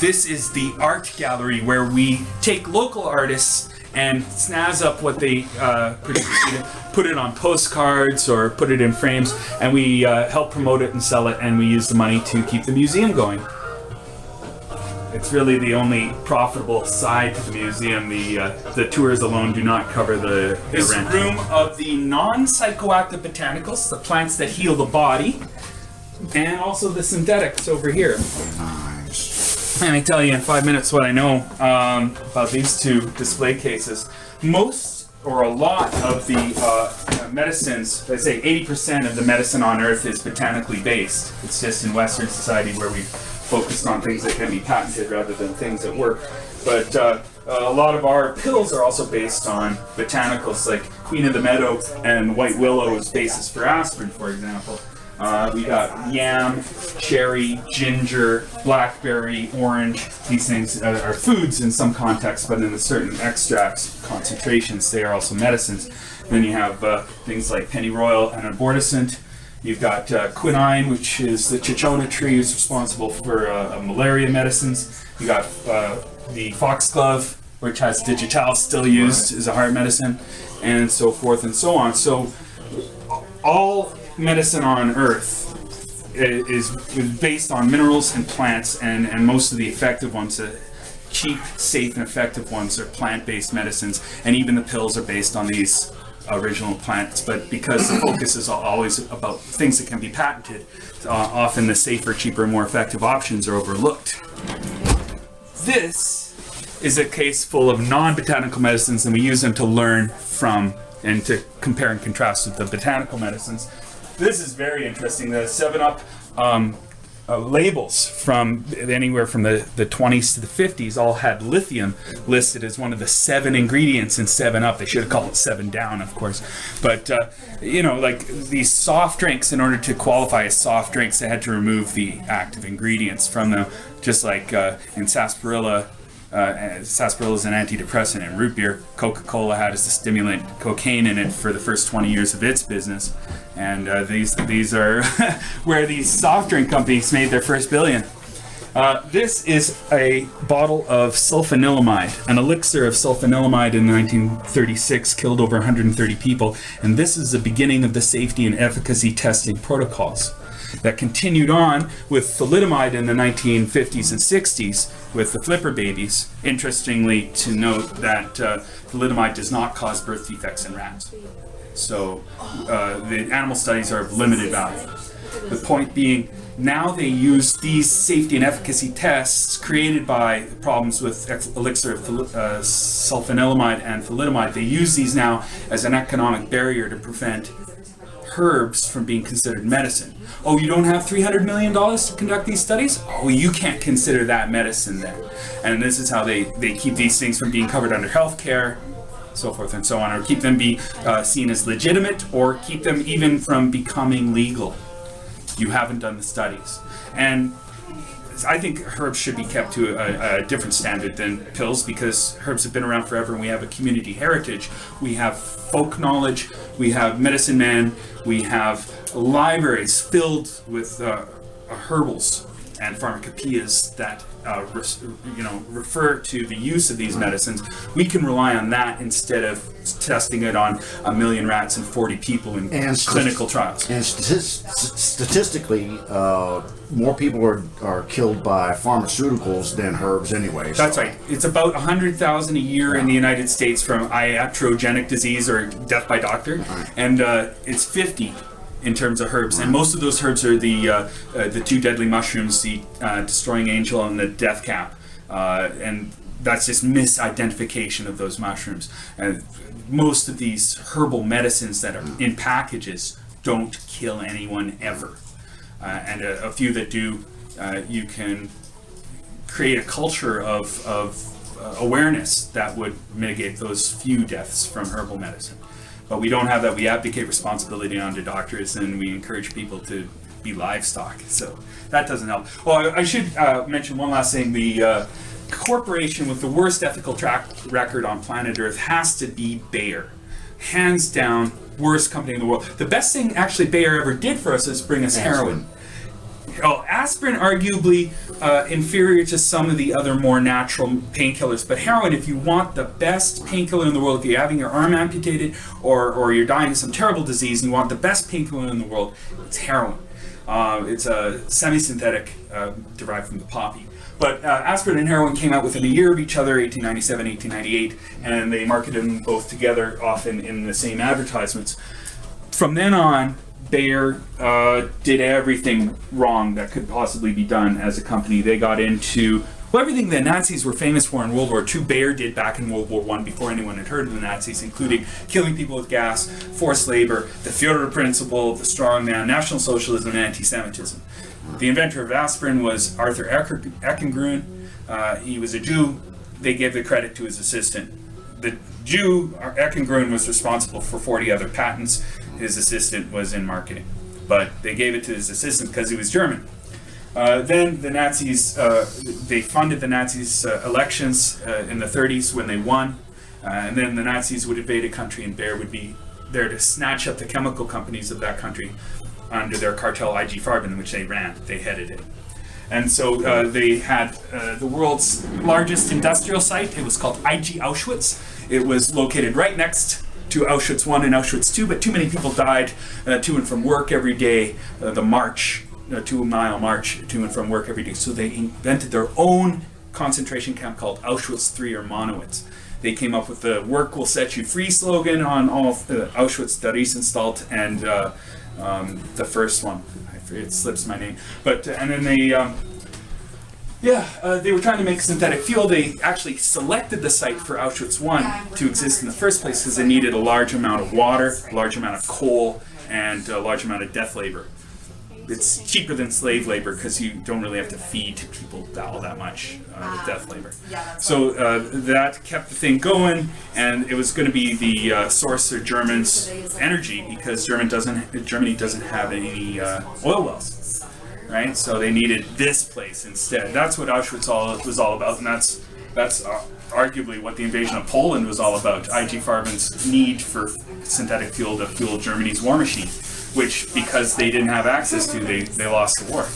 This is the art gallery where we take local artists and snazz up what they produce, put it on postcards or put it in frames, and we help promote it and sell it, and we use the money to keep the museum going. It's really the only profitable side to the museum. The tours alone do not cover the rent. This room of the non-psychoactive botanicals, the plants that heal the body, and also the synthetics over here. Nice. Let me tell you in 5 minutes what I know about these two display cases. Most or a lot of the medicines, let's say 80% of the medicine on Earth is botanically based. It's just in Western society where we focused on things that can be patented rather than things that work. But a lot of our pills are also based on botanicals, like Queen of the Meadow and White Willow as basis for aspirin, for example. We got yam, cherry, ginger, blackberry, orange. These things are foods in some contexts, but in certain extracts, concentrations, they are also medicines. Then you have things like pennyroyal and aborticin. You've got quinine, which is the cinchona tree, is responsible for malaria medicines. You got the foxglove, which has digital still used as a heart medicine, and so forth and so on. So all medicine on Earth is based on minerals and plants, and most of the effective ones, cheap, safe, and effective ones, are plant-based medicines, and even the pills are based on these original plants. But because the focus is always about things that can be patented, often the safer, cheaper, more effective options are overlooked. This is a case full of non-botanical medicines, and we use them to learn from and to compare and contrast with the botanical medicines. This is very interesting. The 7-Up labels from anywhere from the 20s to the 50s all had lithium listed as one of the 7 ingredients in 7-Up. They should have called it 7 Down, of course. But, like these soft drinks, in order to qualify as soft drinks, they had to remove the active ingredients from them, just like in sarsaparilla. Sarsaparilla is an antidepressant, and root beer, Coca-Cola had as a stimulant cocaine in it for the first 20 years of its business. And these are where these soft drink companies made their first billion. This is a bottle of sulfanilamide. An elixir of sulfanilamide in 1936 killed over 130 people, and this is the beginning of the safety and efficacy testing protocols that continued on with thalidomide in the 1950s and 60s with the flipper babies. Interestingly to note that thalidomide does not cause birth defects in rats. So the animal studies are of limited value. The point being, now they use these safety and efficacy tests created by problems with elixir of sulfanilamide and thalidomide. They use these now as an economic barrier to prevent herbs from being considered medicine. Oh, you don't have $300 million to conduct these studies? Oh, you can't consider that medicine then. And this is how they keep these things from being covered under healthcare, so forth and so on, or keep them be seen as legitimate, or keep them even from becoming legal. You haven't done the studies. And I think herbs should be kept to a different standard than pills, because herbs have been around forever, and we have a community heritage. We have folk knowledge, we have medicine men, we have libraries filled with herbals and pharmacopoeias that refer to the use of these medicines. We can rely on that instead of testing it on 1 million rats and 40 people in clinical trials. And statistically, more people are killed by pharmaceuticals than herbs anyway. That's right. It's about 100,000 a year in the United States from iatrogenic disease or death by doctor, right. And it's 50 in terms of herbs, and most of those herbs are the 2 deadly mushrooms, the destroying angel and the death cap, and that's just misidentification of those mushrooms. And most of these herbal medicines that are in packages don't kill anyone ever, and a few that do, you can create a culture of awareness that would mitigate those few deaths from herbal medicine. But we don't have that. We advocate responsibility onto doctors, and we encourage people to be livestock. So that doesn't help. Oh, I should mention one last thing. The corporation with the worst ethical track record on planet Earth has to be Bayer. Hands down, worst company in the world. The best thing actually Bayer ever did for us is bring us heroin. Aspirin arguably inferior to some of the other more natural painkillers, but heroin, if you want the best painkiller in the world, if you're having your arm amputated or you're dying of some terrible disease and you want the best painkiller in the world, it's heroin. It's a semi-synthetic derived from the poppy. But aspirin and heroin came out within a year of each other, 1897, 1898, and they marketed them both together, often in the same advertisements. From then on, Bayer did everything wrong that could possibly be done as a company. They got into everything the Nazis were famous for in World War II, Bayer did back in World War I before anyone had heard of the Nazis, including killing people with gas, forced labor, the Führer principle, the strongman, National Socialism, and anti-Semitism. The inventor of aspirin was Arthur Eckengruen. He was a Jew. They gave the credit to his assistant. The Jew, Eckengruen, was responsible for 40 other patents. His assistant was in marketing. But they gave it to his assistant because he was German. Then the Nazis, they funded the Nazis' elections in the 30s when they won. And then the Nazis would invade a country and Bayer would be there to snatch up the chemical companies of that country under their cartel IG Farben, which they ran. They headed it. And so they had the world's largest industrial site. It was called IG Auschwitz. It was located right next to Auschwitz I and Auschwitz II, but too many people died to and from work every day, the march, 2-mile march to and from work every day. So they invented their own concentration camp called Auschwitz III or Monowitz. They came up with the "Work will set you free" slogan on all Auschwitz, Der Riesenstalt, and the first one, I forget, it slips my name, but and then they they were trying to make synthetic fuel. They actually selected the site for Auschwitz I to exist in the first place because they needed a large amount of water, a large amount of coal, and a large amount of death labor. It's cheaper than slave labor because you don't really have to feed people all that much with death labor. So that kept the thing going, and it was going to be the source of Germans' energy because Germany doesn't have any oil wells, right? So they needed this place instead. That's what Auschwitz was all about, and that's arguably what the invasion of Poland was all about. IG Farben's need for synthetic fuel to fuel Germany's war machine, which, because they didn't have access to, they lost the war.